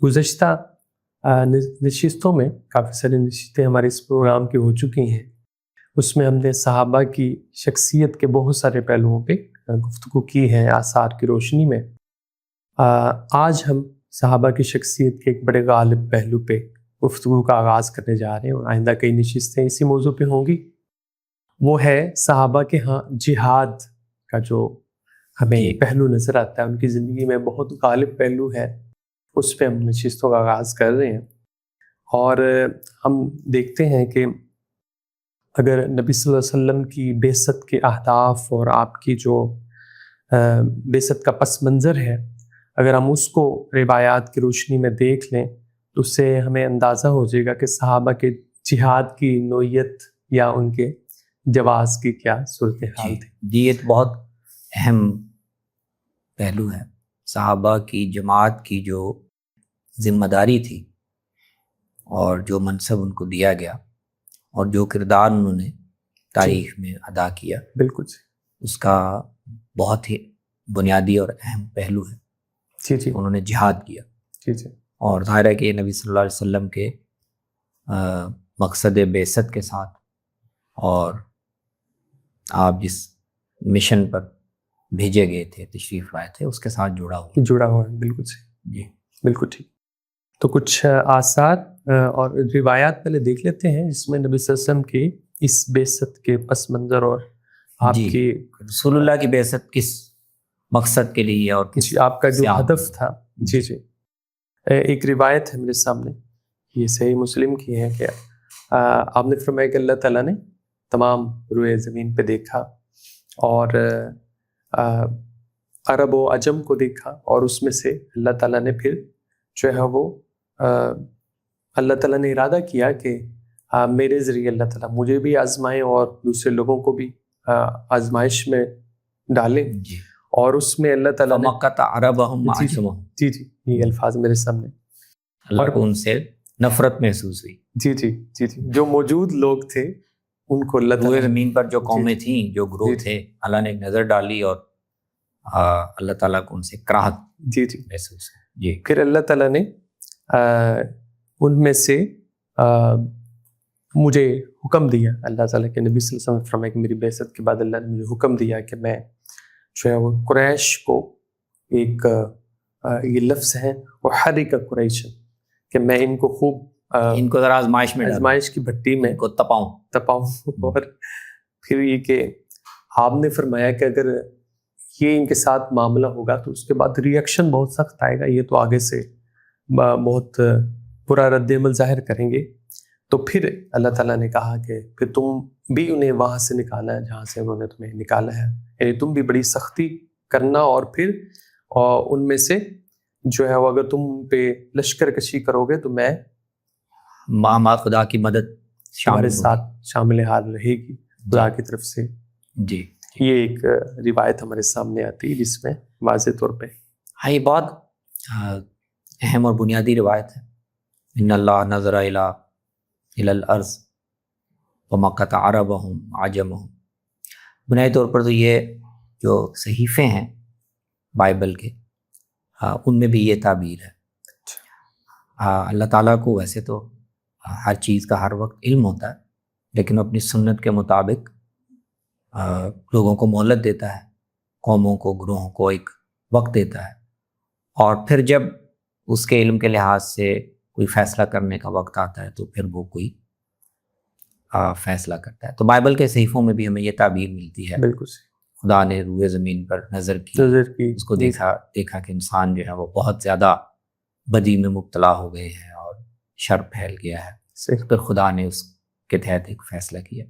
گزشتہ نشستوں میں کافی ساری نشستیں ہمارے اس پروگرام کی ہو چکی ہیں. اس میں ہم نے صحابہ کی شخصیت کے بہت سارے پہلوؤں پہ گفتگو کی ہے آثار کی روشنی میں. آج ہم صحابہ کی شخصیت کے ایک بڑے غالب پہلو پہ گفتگو کا آغاز کرنے جا رہے ہیں اور آئندہ کئی نشستیں اسی موضوع پہ ہوں گی. وہ ہے صحابہ کے ہاں جہاد کا جو ہمیں پہلو نظر آتا ہے، ان کی زندگی میں بہت غالب پہلو ہے. اس پہ ہم نشستوں کا آغاز کر رہے ہیں اور ہم دیکھتے ہیں کہ اگر نبی صلی اللہ علیہ وسلم کی بعثت کے اہداف اور آپ کی جو بعثت کا پس منظر ہے، اگر ہم اس کو روایات کی روشنی میں دیکھ لیں تو اس سے ہمیں اندازہ ہو جائے گا کہ صحابہ کے جہاد کی نوعیت یا ان کے جواز کی کیا صورتحال تھی. جی یہ تو بہت اہم پہلو ہے. صحابہ کی جماعت کی جو ذمہ داری تھی اور جو منصب ان کو دیا گیا اور جو کردار انہوں نے تاریخ میں ادا کیا، بالکل اس کا بہت ہی بنیادی اور اہم پہلو ہے. جی انہوں نے جہاد کیا. جی اور ظاہر ہے کہ نبی صلی اللہ علیہ وسلم کے مقصد بعثت کے ساتھ اور آپ جس مشن پر بھیجے گئے تھے، تشریف لائے تھے، اس کے ساتھ جڑا ہوا ہے. بالکل صحیح. جی بالکل ٹھیک. تو کچھ آثار اور روایات پہلے دیکھ لیتے ہیں جس میں نبی صلی اللہ علیہ وسلم کی اس بعثت کے پس منظر اور آپ کی رسول اللہ کی بعثت کس مقصد کے لیے اور کس آپ کا جو ہدف تھا. جی ایک روایت ہے میرے سامنے، یہ صحیح مسلم کی ہے کہ آپ نے فرمایا کہ اللہ تعالیٰ نے تمام روئے زمین پہ دیکھا اور عرب و عجم کو دیکھا، اور اس میں سے اللہ تعالیٰ نے پھر جو ہے وہ اللہ تعالیٰ نے ارادہ کیا کہ میرے ذریعے اللہ تعالیٰ مجھے بھی آزمائیں اور دوسرے لوگوں کو بھی آزمائش میں ڈالیں. اور اس میں اللہ تعالیٰ نے جی یہ الفاظ میرے سامنے، اللہ کو ان سے نفرت محسوس ہوئی. جی جو موجود لوگ تھے ان کو اللہ تعالیٰ زمین پر جو قومیں تھیں، جو گروہ تھے، اللہ نے ایک نظر ڈالی اور اللہ تعالیٰ کو ان سے کراہت محسوس ہے. پھر اللہ تعالیٰ نے ان میں سے مجھے حکم دیا، اللہ تعالیٰ کے نبی صلی اللہ علیہ وسلم فرمایا کہ میری بعثت کے بعد اللہ نے مجھے حکم دیا کہ میں جو ہے وہ قریش کو ایک یہ لفظ ہے وہ حرک قریش، کہ میں ان کو خوب ان کو ذرا آزمائش کی بھٹی میں کو تپاؤں. اور پھر یہ کہ آپ نے فرمایا کہ اگر یہ ان کے ساتھ معاملہ ہوگا تو اس کے بعد ری ایکشن بہت سخت آئے گا، یہ تو آگے سے بہت برا رد عمل ظاہر کریں گے. تو پھر اللہ تعالیٰ نے کہا کہ پھر تم بھی انہیں وہاں سے نکالا ہے جہاں سے انہوں نے تمہیں نکالا ہے، یعنی تم بھی بڑی سختی کرنا اور پھر ان میں سے جو ہے وہ اگر تم پہ لشکر کشی کرو گے تو میں خدا کی مدد ہمارے ساتھ شامل حال رہے گی خدا کی طرف سے. جی یہ ایک روایت ہمارے سامنے آتی ہے جس میں واضح طور پہ یہ بہت اہم اور بنیادی روایت ہے. ان اللہ نظر الی الارض ومقت عربہم عجمہم. بنیادی طور پر تو یہ جو صحیفے ہیں بائبل کے، ان میں بھی یہ تعبیر ہے. اللہ تعالیٰ کو ویسے تو ہر چیز کا ہر وقت علم ہوتا ہے، لیکن اپنی سنت کے مطابق لوگوں کو مہلت دیتا ہے، قوموں کو، گروہوں کو ایک وقت دیتا ہے، اور پھر جب اس کے علم کے لحاظ سے کوئی فیصلہ کرنے کا وقت آتا ہے تو پھر وہ کوئی فیصلہ کرتا ہے. تو بائبل کے صحیفوں میں بھی ہمیں یہ تعبیر ملتی ہے. بالکل خدا نے روئے زمین پر نظر کی، اس کو دیکھا کہ انسان جو ہے وہ بہت زیادہ بدی میں مبتلا ہو گئے ہیں اور شر پھیل گیا ہے. پھر خدا نے اس کے تحت ایک فیصلہ کیا.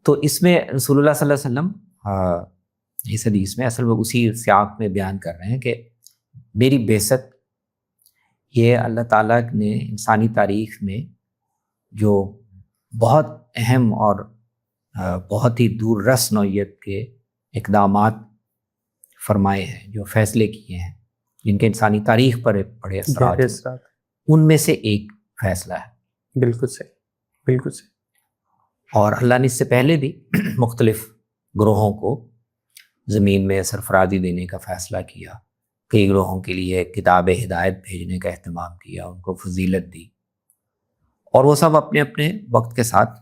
تو اس میں رسول اللہ صلی اللہ علیہ وسلم اس حدیث میں اصل میں اسی سیاق میں بیان کر رہے ہیں کہ میری بعثت یہ اللہ تعالیٰ نے انسانی تاریخ میں جو بہت اہم اور بہت ہی دور رس نوعیت کے اقدامات فرمائے ہیں، جو فیصلے کیے ہیں، جن کے انسانی تاریخ پر بڑے اثرات ہیں، ان میں سے ایک فیصلہ ہے. بالکل صحیح. اور اللہ نے اس سے پہلے بھی مختلف گروہوں کو زمین میں سرفرازی دینے کا فیصلہ کیا، کئی گروہوں کے لیے کتاب ہدایت بھیجنے کا اہتمام کیا، ان کو فضیلت دی، اور وہ سب اپنے اپنے وقت کے ساتھ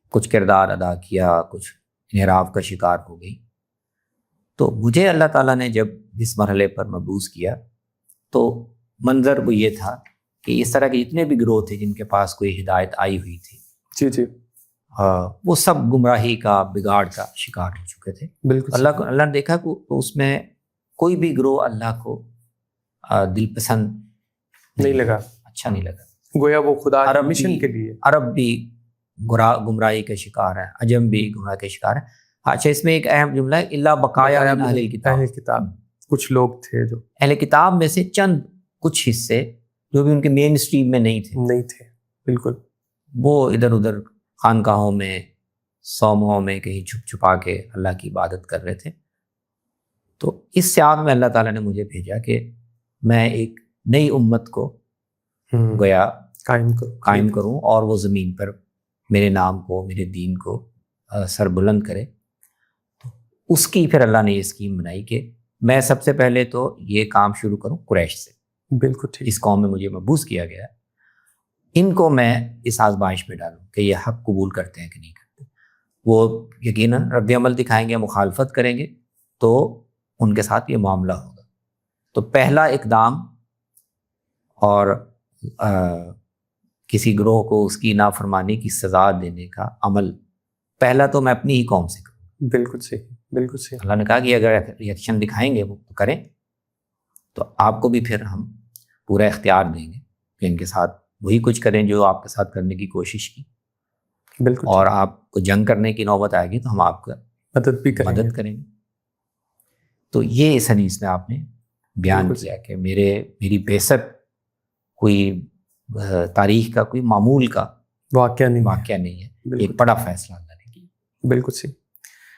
کچھ کردار ادا کیا، کچھ انحراف کا شکار ہو گئی۔ تو مجھے اللہ تعالیٰ نے جب اس مرحلے پر مبعوث کیا تو منظر وہ یہ تھا کہ اس طرح کے جتنے بھی گروہ تھے جن کے پاس کوئی ہدایت آئی ہوئی تھی، جی جی، وہ سب گمراہی کا، بگاڑ کا شکار ہو چکے تھے۔ بالکل اللہ نے دیکھا کہ اس میں کوئی بھی گروہ اللہ کو دل پسند نہیں لگا، اچھا نہیں لگا۔ گویا وہ خدا کے عرب مشن بھی- کے لیے عرب بھی گمراہی کا شکار ہے، عجم بھی گمراہی کا شکار ہے۔ اچھا، اس میں ایک اہم جملہ ہے، اللہ بقایا من اہل الکتاب، اہل کتاب کچھ لوگ تھے جو اہل کتاب میں سے چند کچھ حصے جو بھی ان کے مین اسٹریم میں نہیں تھے، نہیں تھے، بالکل وہ ادھر ادھر خانقاہوں میں، صومعوں میں کہیں چھپ چھپا کے اللہ کی عبادت کر رہے تھے۔ تو اس سیاق میں اللہ تعالیٰ نے مجھے بھیجا کہ میں ایک نئی امت کو گویا قائم کروں اور وہ زمین پر میرے نام کو، میرے دین کو سر بلند کرے۔ تو اس کی پھر اللہ نے یہ اسکیم بنائی کہ میں سب سے پہلے تو یہ کام شروع کروں قریش سے۔ بالکل ٹھیک، اس قوم میں مجھے مبعوث کیا گیا ہے، ان کو میں اس آزمائش میں ڈالوں کہ یہ حق قبول کرتے ہیں کہ نہیں کرتے۔ وہ یقیناً رد عمل دکھائیں گے، مخالفت کریں گے تو ان کے ساتھ یہ معاملہ ہوگا۔ تو پہلا اقدام اور کسی گروہ کو اس کی نافرمانی کی سزا دینے کا عمل پہلا تو میں اپنی ہی قوم سے کروں۔ بالکل صحیح، بالکل صحیح، اللہ نے کہا کہ اگر ریئیکشن دکھائیں گے وہ تو کریں، تو آپ کو بھی پھر ہم پورا اختیار دیں گے کہ ان کے ساتھ وہی کچھ کریں جو آپ کے ساتھ کرنے کی کوشش کی، بالکل، اور آپ کو جنگ کرنے کی نوبت آئے گی تو ہم آپ کا مدد بھی کریں گے۔ مدد کریں گے۔ تو یہ اس حدیث میں آپ نے بیان بالکل کیا کہ میری بعثت کوئی تاریخ کا کوئی معمول کا واقعہ نہیں ہے، واقعہ نہیں ہے، بالکل ایک بڑا فیصلہ اللہ نے کیا۔ بالکل صحیح۔